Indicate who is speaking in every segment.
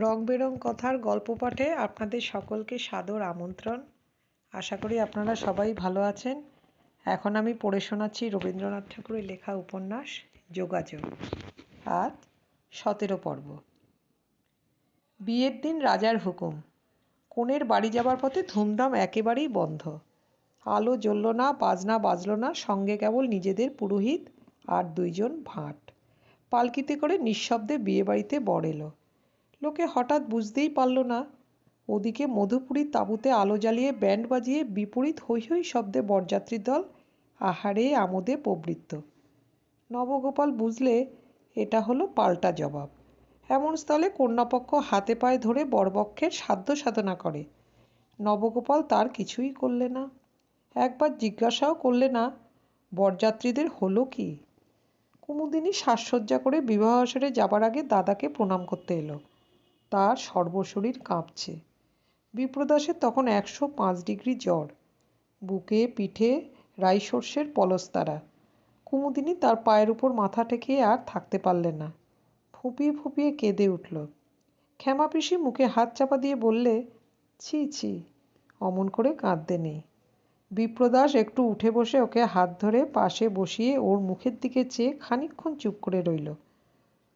Speaker 1: রং বেরং কথার গল্প পাঠে আপনাদের সকলকে সাদর আমন্ত্রণ। আশা করি আপনারা সবাই ভালো আছেন। এখন আমি পড়ে শোনাচ্ছি রবীন্দ্রনাথ ঠাকুরের লেখা উপন্যাস যোগাযোগ। আজ 17 পর্ব। বিয়ের দিন রাজার হুকুম। কনের বাড়ি যাবার পথে ধুমধাম একেবারেই বন্ধ। আলো জ্বলল না, বাজনা বাজল না, সঙ্গে কেবল নিজেদের পুরোহিত আর 2 জন ভাট। পালকিতে করে নিঃশব্দে বিয়েবাড়িতে বর এলো। লোকে হঠাৎ বুঝতেই পারল না, ওদিকে মধুপুরীর তাঁবুতে আলো জ্বালিয়ে ব্যান্ড বাজিয়ে বিপরীত হৈ হৈ শব্দে বরযাত্রীর দল আহারে আমোদে প্রবৃত্ত। নবগোপাল বুঝলে এটা হলো পাল্টা জবাব। এমন স্থলে কন্যাপক্ষ হাতে পায়ে ধরে বরপক্ষের সাধ্য সাধনা করে। নবগোপাল তার কিছুই করলে না। একবার জিজ্ঞাসাও করলে না, বরযাত্রীদের হলো কি? কুমুদিনী সাজসজ্জা করে বিবাহ আসরে যাবার আগে দাদাকে প্রণাম করতে এলো। তার সর্বশরীর কাঁপছে। বিপ্রদাসের তখন 105 ডিগ্রি জ্বর। বুকে পিঠে রাই সর্ষের পলস্তারা। কুমুদিনী তার পায়ের উপর মাথা ঠেকিয়ে আর থাকতে পারলেন না। ফুঁপিয়ে ফুঁপিয়ে কেঁদে উঠল। ক্ষেমাপিসি মুখে হাত চাপা দিয়ে বললে, ছি ছি, অমন করে কাঁদতে নেই। বিপ্রদাস একটু উঠে বসে ওকে হাত ধরে পাশে বসিয়ে ওর মুখের দিকে চেয়ে খানিকক্ষণ চুপ করে রইল।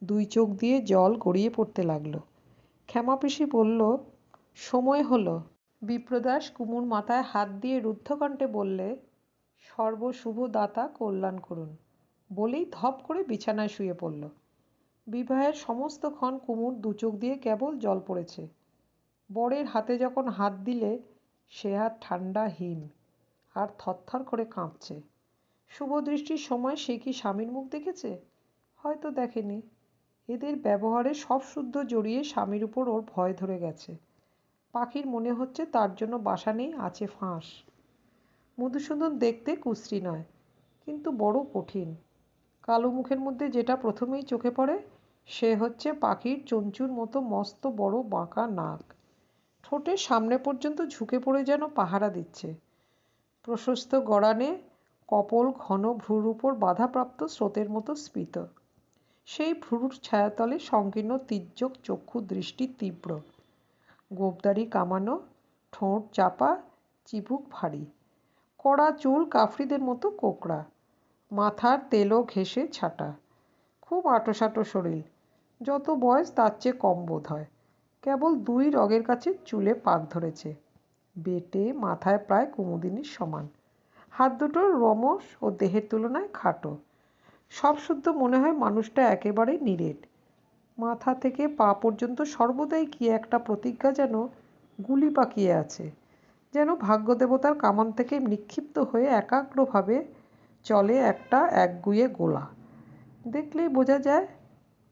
Speaker 1: 2 চোখ দিয়ে জল গড়িয়ে পড়তে লাগলো। ক্ষেমাপিসি বলল, সময় হলো। বিপ্রদাস কুমুর মাথায় হাত দিয়ে রুদ্ধকণ্ঠে বললে, সর্বশুভ দাতা কল্যাণ করুন, বলেই ধপ করে বিছানায় শুয়ে পড়ল। বিবাহের সমস্তক্ষণ কুমুর 2 চোখ দিয়ে কেবল জল পড়েছে। বরের হাতে যখন হাত দিলে, সে হাত ঠান্ডা হিম আর থরথর করে কাঁপছে। শুভদৃষ্টির সময় সে কি স্বামীর মুখ দেখেছে? হয়তো দেখেনি। এদের ব্যবহারে সব শুদ্ধ জড়িয়ে স্বামীর উপর ওর ভয় ধরে গেছে। পাখির মনে হচ্ছে তার জন্য বাসা নেই, আছে ফাঁস। মধুসূদন দেখতে কুশ্রী নয়, কিন্তু বড় কঠিন। কালো মুখের মধ্যে যেটা প্রথমেই চোখে পড়ে, সে হচ্ছে পাখির চঞ্চুর মতো মস্ত বড় বাঁকা নাক। ঠোঁটের সামনে পর্যন্ত ঝুঁকে পড়ে যেন পাহারা দিচ্ছে। প্রশস্ত গড়ানে কপোল ঘন ভ্রুর উপর বাধাপ্রাপ্ত স্রোতের মতো স্ফীত। সেই ভ্রুর ছায়াতলে সংকীর্ণ তির্যক চক্ষু দৃষ্টি তীব্র। গোঁফদাড়ি কামানো, ঠোঁট চাপা, চিবুক ভারী। কড়া চুল কাফরিদের মতো কোকড়া। মাথার তেলো ঘেঁষে ছাটা। খুব আঁটোসাঁটো শরীর। যত বয়স তার চেয়ে কম বোধ হয়। কেবল 2 রগের কাছে চুলে পাক ধরেছে। বেটে মাথায় প্রায় কুমুদিনীর সমান। হাত দুটো রমস ও দেহের তুলনায় খাটো। সব শুদ্ধ মনে হয় মানুষটা একেবারে নিরেট। মাথা থেকে পা পর্যন্ত সর্বদাই কি একটা প্রতিজ্ঞা যেন গুলি পাকিয়ে আছে। যেন ভাগ্যদেবতার কামান থেকে নিক্ষিপ্ত হয়ে একাগ্রভাবে চলে একটা একগুঁয়ে গোলা। দেখলেই বোঝা যায়,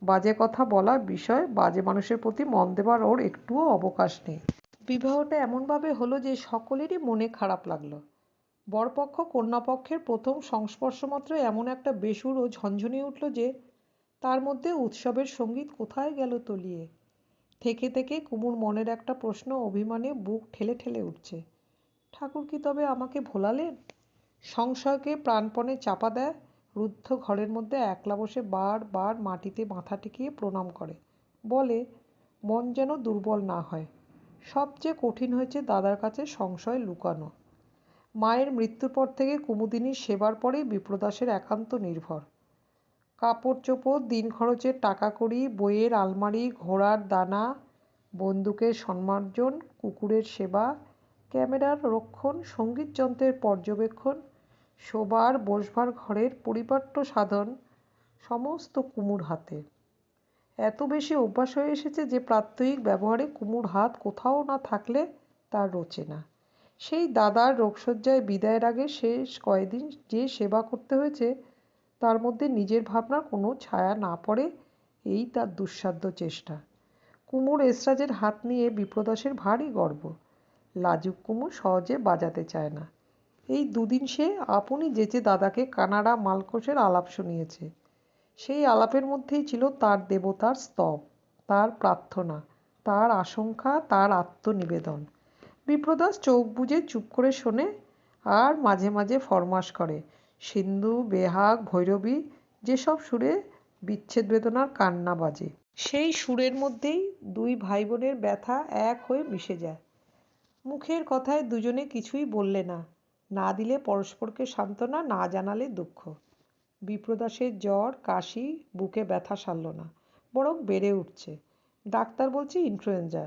Speaker 1: বাজে কথা বলা বিষয়, বাজে মানুষের প্রতি মন দেবার ওর একটুও অবকাশ নেই। বিবাহটা এমনভাবে হলো যে সকলেরই মনে খারাপ লাগলো। বরপক্ষ কন্যাপক্ষের প্রথম সংস্পর্শ মাত্র এমন একটা বেসুর ও ঝনঝনিয়ে উঠল যে তার মধ্যে উৎসবের সঙ্গীত কোথায় গেল তলিয়ে। থেকে থেকে কুমুর মনের একটা প্রশ্ন অভিমানে বুক ঠেলে ঠেলে উঠছে। ঠাকুর কি তবে আমাকে ভোলালেন? সংশয়কে প্রাণপণে চাপা দেয়। রুদ্ধ ঘরের মধ্যে একলা বসে বার বার মাটিতে মাথা ঠেকিয়ে প্রণাম করে। বলে, মন যেন দুর্বল না হয়। সবচেয়ে কঠিন হয়েছে দাদার কাছে সংশয় লুকানো। মায়ের মৃত্যুর পর থেকে কুমুদিনীর সেবার পরেই বিপ্রদাসের একান্ত নির্ভর। কাপড় চোপড়, দিন খরচের টাকাকড়ি, বইয়ের আলমারি, ঘোড়ার দানা, বন্দুকের সম্মার্জন, কুকুরের সেবা, ক্যামেরার রক্ষণ, সঙ্গীতযন্ত্রের পর্যবেক্ষণ, শোবার বসবার ঘরের পরিপাট্য সাধন সমস্ত কুমুর হাতে। এত বেশি অভ্যাস হয়ে এসেছে যে প্রাত্যহিক ব্যবহারে কুমুর হাত কোথাও না থাকলে তার রোচে না। সেই দাদার রোগশয্যায় বিদায়ের আগে শেষ কয়েকদিন যে সেবা করতে হয়েছে, তার মধ্যে নিজের ভাবনার কোনো ছায়া না পড়ে, এই তার দুঃসাধ্য চেষ্টা। কুমুর এসরাজের হাত নিয়ে বিপ্রদাসের ভারী গর্ব। লাজুক কুমু সহজে বাজাতে চায় না। এই 2 দিন সে আপনি যেচে দাদাকে কানাডা মালকোষের আলাপ শুনিয়েছে। সেই আলাপের মধ্যেই ছিল তার দেবতার স্তব, তার প্রার্থনা, তার আশঙ্কা, তার আত্মনিবেদন। বিপ্রদাস চোখ বুজে চুপ করে শোনে আর মাঝে মাঝে ফরমাশ করে, সিন্ধু, বেহাগ, ভৈরবী, যেসব সুরে বিচ্ছেদ বেদনার কান্না বাজে। সেই সুরের মধ্যেই দুই ভাই বোনের ব্যথা এক হয়ে মিশে যায়। মুখের কথায় দুজনে কিছুই বললে না, না দিলে পরস্পরকে সান্ত্বনা, না জানালে দুঃখ। বিপ্রদাসের জ্বর, কাশি, বুকে ব্যথা সারল না, বরং বেড়ে উঠছে। ডাক্তার বলছে ইনফ্লুয়েঞ্জা,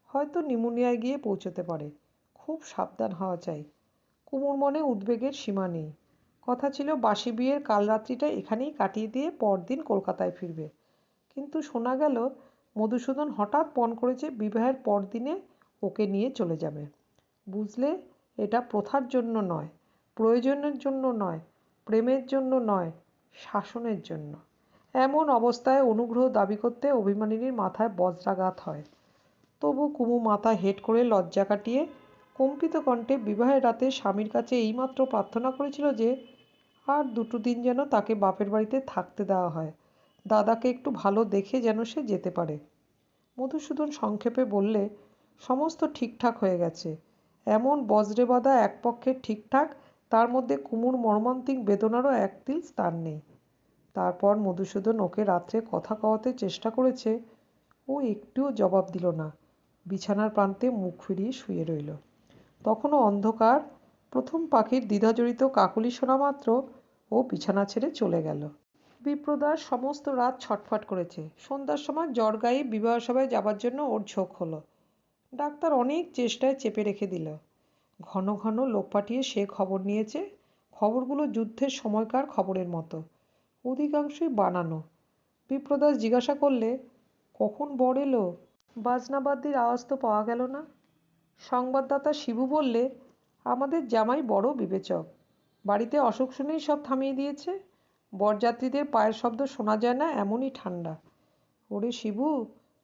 Speaker 1: হয়তো নিউমোনিয়ায় গিয়ে পৌঁছতে পারে। খুব সাবধান হওয়া চাই। কুমুর মনে উদ্বেগের সীমা নেই। কথা ছিল বাসি বিয়ের কাল রাত্রিটা এখানেই কাটিয়ে দিয়ে পরদিন কলকাতায় ফিরবে। কিন্তু শোনা গেল মধুসূদন হঠাৎ পণ করেছে বিবাহের পরদিনে ওকে নিয়ে চলে যাবে। বুঝলে, এটা প্রথার জন্য নয়, প্রয়োজনের জন্য নয়, প্রেমের জন্য নয়, শাসনের জন্য। এমন অবস্থায় অনুগ্রহ দাবি করতে অভিমানিনীর মাথায় বজ্রাঘাত হয়। তবু কুমু মাথা হেঁট করে লজ্জা কাটিয়ে কম্পিত কণ্ঠে বিবাহের রাতে স্বামীর কাছে এইমাত্র প্রার্থনা করেছিল যে আর দুটো দিন যেন তাকে বাপের বাড়িতে থাকতে দেওয়া হয়, দাদাকে একটু ভালো দেখে যেন সে যেতে পারে। মধুসূদন সংক্ষেপে বললে, সমস্ত ঠিকঠাক হয়ে গেছে। এমন বজ্রে বাঁধা এক পক্ষের ঠিকঠাক, তার মধ্যে কুমুর মর্মান্তিক বেদনারও এক তিল স্থান নেই। তারপর মধুসূদন ওকে রাত্রে কথা কওয়াতে চেষ্টা করেছে, ও একটুও জবাব দিল না। বিছানার প্রান্তে মুখ ফিরিয়ে শুয়ে রইল। তখনও অন্ধকার। প্রথম পাখির দ্বিধাজড়িত কাকলি শোনা মাত্র ও বিছানা ছেড়ে চলে গেল। বিপ্রদাস সমস্ত রাত ছটফট করেছে। সন্ধ্যার সময় জ্বর গায়ে বিবাহসভায় যাবার জন্য ওর ঝোঁক হলো। ডাক্তার অনেক চেষ্টায় চেপে রেখে দিল। ঘন ঘন লোক পাঠিয়ে সে খবর নিয়েছে। খবরগুলো যুদ্ধের সময়কার খবরের মতো, অধিকাংশই বানানো। বিপ্রদাস জিজ্ঞাসা করলে, কখন বর এলো? বাজনাবাদ্যির আওয়াজ তো পাওয়া গেল না। সংবাদদাতা শিবু বললে, আমাদের জামাই বড় বিবেচক, বাড়িতে অসুখ শুনেই সব থামিয়ে দিয়েছে। বরযাত্রীদের পায়ের শব্দ শোনা যায় না, এমনই ঠান্ডা। ওরে শিবু,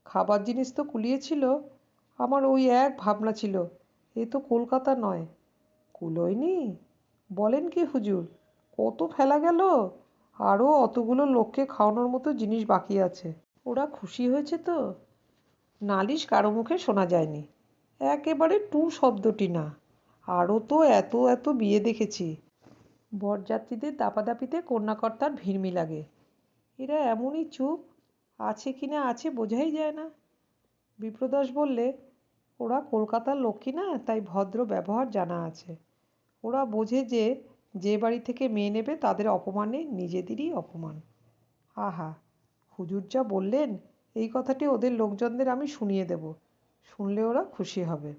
Speaker 1: খাবার জিনিস তো কুলিয়েছিল। আমার ওই এক ভাবনা ছিল, এ তো কলকাতা নয়। কুলোয়নি? বলেন কি হুজুর, কত ফেলা গেল, আরও অতগুলো লোককে খাওয়ানোর মতো জিনিস বাকি আছে। ওরা খুশি হয়েছে তো? নালিশ কারো মুখে শোনা যায়নি। একেবারে টু শব্দটি না। আরও তো এত এত বিয়ে দেখেছি। বরযাত্রীদের দাপাদাপিতে কন্যাকর্তার ভিড়মি লাগে। এরা এমনই চুপ, আছে কি না আছে বোঝাই যায় না। বিপ্রদাস বললে, ওরা কলকাতার লক্ষ্মী না, তাই ভদ্র ব্যবহার জানা আছে। ওরা বোঝে যে যে বাড়ি থেকে মেয়ে নেবে তাদের অপমানে নিজেদেরই অপমান। আহা, হুজুর যা বললেন এই কথাটি ওদের লোকজনদের আমি শুনিয়ে দেব, শুনলে ওরা খুশি হবে।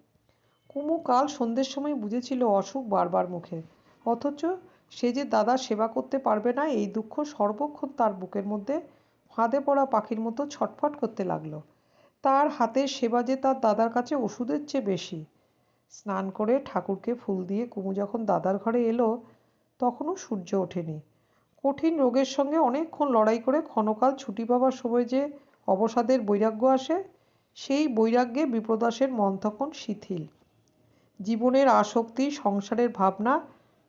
Speaker 1: কুমু কাল সন্ধ্যের সময় বুঝেছিল অসুখ বারবার মুখে, অথচ সে যে দাদার সেবা করতে পারবে না এই দুঃখ সর্বক্ষণ তার বুকের মধ্যে ফাঁদে পড়া পাখির মতো ছটফট করতে লাগলো। তার হাতের সেবা যে তার দাদার কাছে ওষুধের চেয়ে বেশি। স্নান করে ঠাকুরকে ফুল দিয়ে কুমু যখন দাদার ঘরে এলো, তখনও সূর্য ওঠেনি। কঠিন রোগের সঙ্গে অনেকক্ষণ লড়াই করে ক্ষণকাল ছুটি পাবার সময় যে অবসাদের বৈরাগ্য আসে, সেই বৈরাগ্যে বিপ্রদাসের মন তখন শিথিল। জীবনের আসক্তি, সংসারের ভাবনা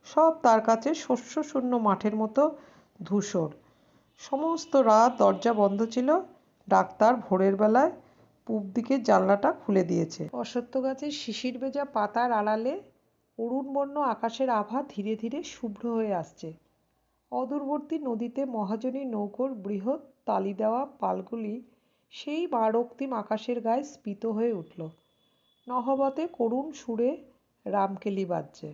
Speaker 1: সব তার কাছে শস্যশূন্য মাঠের মতো ধূসর। সমস্ত রাত দরজা বন্ধ ছিল। ডাক্তার ভোরের বেলায় পূব দিকের জানলাটা খুলে দিয়েছে। অশ্বত্থ গাছের শিশির ভেজা পাতার আড়ালে অরুণবর্ণ আকাশের আভা ধীরে ধীরে শুভ্র হয়ে আসছে। অদূরবর্তী নদীতে মহাজনী নৌকোর বৃহৎ তালি দেওয়া পালগুলি সেই রক্তিম আকাশের গায়ে স্ফীত হয়ে উঠল। নহবতে করুণ সুরে রামকেলি বাজছে।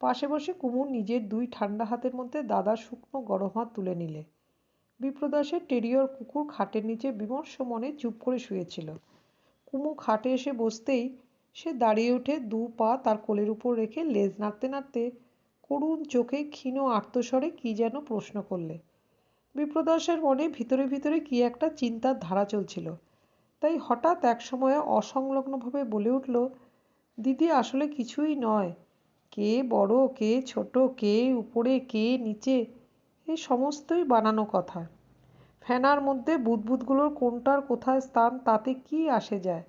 Speaker 1: পাশে বসে কুমুর নিজের দুই ঠান্ডা হাতের মধ্যে দাদার শুকনো গরম হাত তুলে নিলে। বিপ্রদাসের টেরিয়র কুকুর খাটের নিচে বিমর্ষ মনে চুপ করে শুয়েছিল। কুমু খাটে এসে বসতেই সে দাঁড়িয়ে উঠে দু পা তার কোলের উপর রেখে লেজ নাড়তে নাড়তে করুণ চোখে ক্ষীণ আর্তস্বরে কী যেন প্রশ্ন করলে। বিপ্রদাসের মনে ভিতরে ভিতরে কী একটা চিন্তার ধারা চলছিল। তাই হঠাৎ একসময়ে অসংলগ্নভাবে বলে উঠল, দিদি, আসলে কিছুই নয়। কে বড়, কে ছোট, কে উপরে, কে নিচে, এই সমস্তই বানানো কথা। ফেনার মধ্যে বুদবুদগুলোর কোনটার কোথায় স্থান তাতে কি আসে যায়।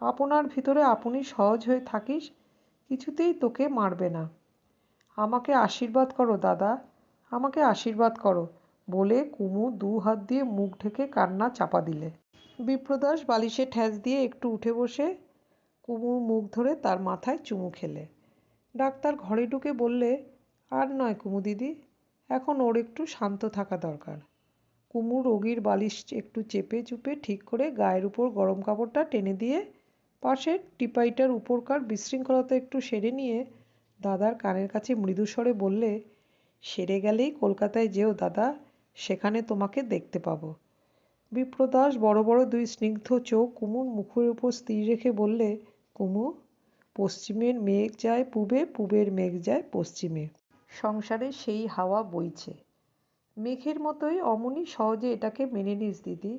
Speaker 1: আপনার ভিতরে আপনি সহজ হয়ে থাকিস, কিছুতেই তোকে মারবে না। আমাকে আশীর্বাদ করো দাদা, আমাকে আশীর্বাদ করো, বলে কুমু দু হাত দিয়ে মুখ ঢেকে কান্না চাপা দিলে। বিপ্রদাস বালিশে ঠ্যাস দিয়ে একটু উঠে বসে কুমুর মুখ ধরে তার মাথায় চুমু খেলে। ডাক্তার ঘরে ঢুকে বললে, আর নয় কুমু দিদি, এখন ওর একটু শান্ত থাকা দরকার। কুমু রোগীর বালিশ একটু চেপে চুপে ঠিক করে গায়ের উপর গরম কাপড়টা টেনে দিয়ে পাশের টিপাইটার উপরকার বিশৃঙ্খলতা একটু সেরে নিয়ে দাদার কানের কাছে মৃদুস্বরে বললে, সেরে গেলেই কলকাতায় যেও দাদা, সেখানে তোমাকে দেখতে পাবো। বিপ্রদাস বড় বড় দুই স্নিগ্ধ চোখ কুমুর মুখের উপর স্থির রেখে বললে, কুমু, পশ্চিমের মেঘ যায় পূবে, পূবের মেঘ যায় পশ্চিমে। সংসারে সেই হাওয়া বইছে। মেঘের মতোই অমনি সহজে এটাকে মেনে নিস দিদি।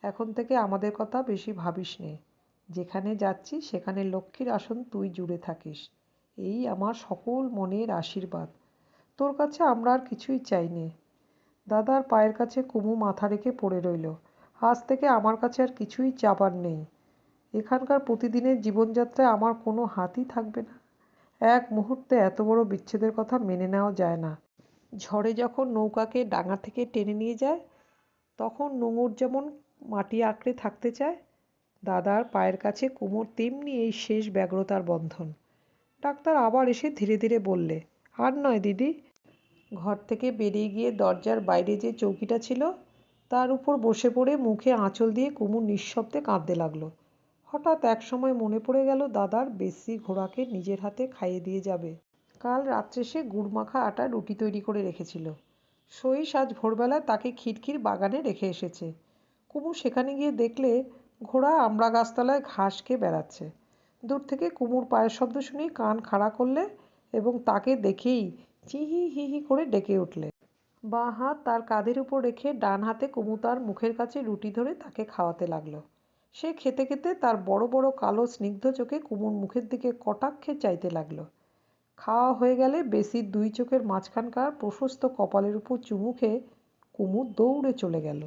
Speaker 1: এখন থেকে আমাদের কথা বেশি ভাবিস নে। যেখানে যাচ্ছি সেখানে লক্ষ্মীর আসন তুই জুড়ে থাকিস, এই আমার সকল মনের আশীর্বাদ। তোর কাছে আমরা আর কিছুই চাই নে। দাদার পায়ের কাছে কুমু মাথা রেখে পড়ে রইল। আজ থেকে আমার কাছে আর কিছুই চাবার নেই। এখানকার প্রতিদিনের জীবনযাত্রায় আমার কোনো হাতই থাকবে না। এক মুহূর্তে এত বড় বিচ্ছেদের কথা মেনে নেওয়া যায় না। ঝড়ে যখন নৌকাকে ডাঙা থেকে টেনে নিয়ে যায়, তখন নোঙর যেমন মাটি আঁকড়ে থাকতে চায়, দাদার পায়ের কাছে কুমোর তেমনি এই শেষ ব্যগ্রতার বন্ধন। ডাক্তার আবার এসে ধীরে ধীরে বললে, আর নয় দিদি। ঘর থেকে বেরিয়ে গিয়ে দরজার বাইরে যে চৌকিটা ছিল তার উপর বসে পড়ে মুখে আঁচল দিয়ে কুমু নিঃশব্দে কাঁদতে লাগলো। হঠাৎ এক সময় মনে পড়ে গেল দাদার বেশি ঘোড়াকে নিজের হাতে খাইয়ে দিয়ে যাবে। কাল রাত্রে সে গুড়মাখা আটা রুটি তৈরি করে রেখেছিল। সহিস আজ ভোরবেলায় তাকে খিড়কির বাগানে রেখে এসেছে। কুমু সেখানে গিয়ে দেখলে ঘোড়া আমড়া গাছতলায় ঘাস খেয়ে বেড়াচ্ছে। দূর থেকে কুমুর পায়ের শব্দ শুনেই কান খাড়া করলে এবং তাকে দেখেই চিহি হি হি করে ডেকে উঠলে। বাঁ হাত তার কাঁধের উপর রেখে ডান হাতে কুমু তার মুখের কাছে রুটি ধরে তাকে খাওয়াতে লাগলো। সে খেতে খেতে তার বড় বড় কালো স্নিগ্ধ চোখে কুমুর মুখের দিকে কটাক্ষে চাইতে লাগলো। খাওয়া হয়ে গেলে বেশির দুই চোখের মাঝখানকার প্রশস্ত কপালের উপর চুমু খেয়ে কুমু দৌড়ে চলে গেল।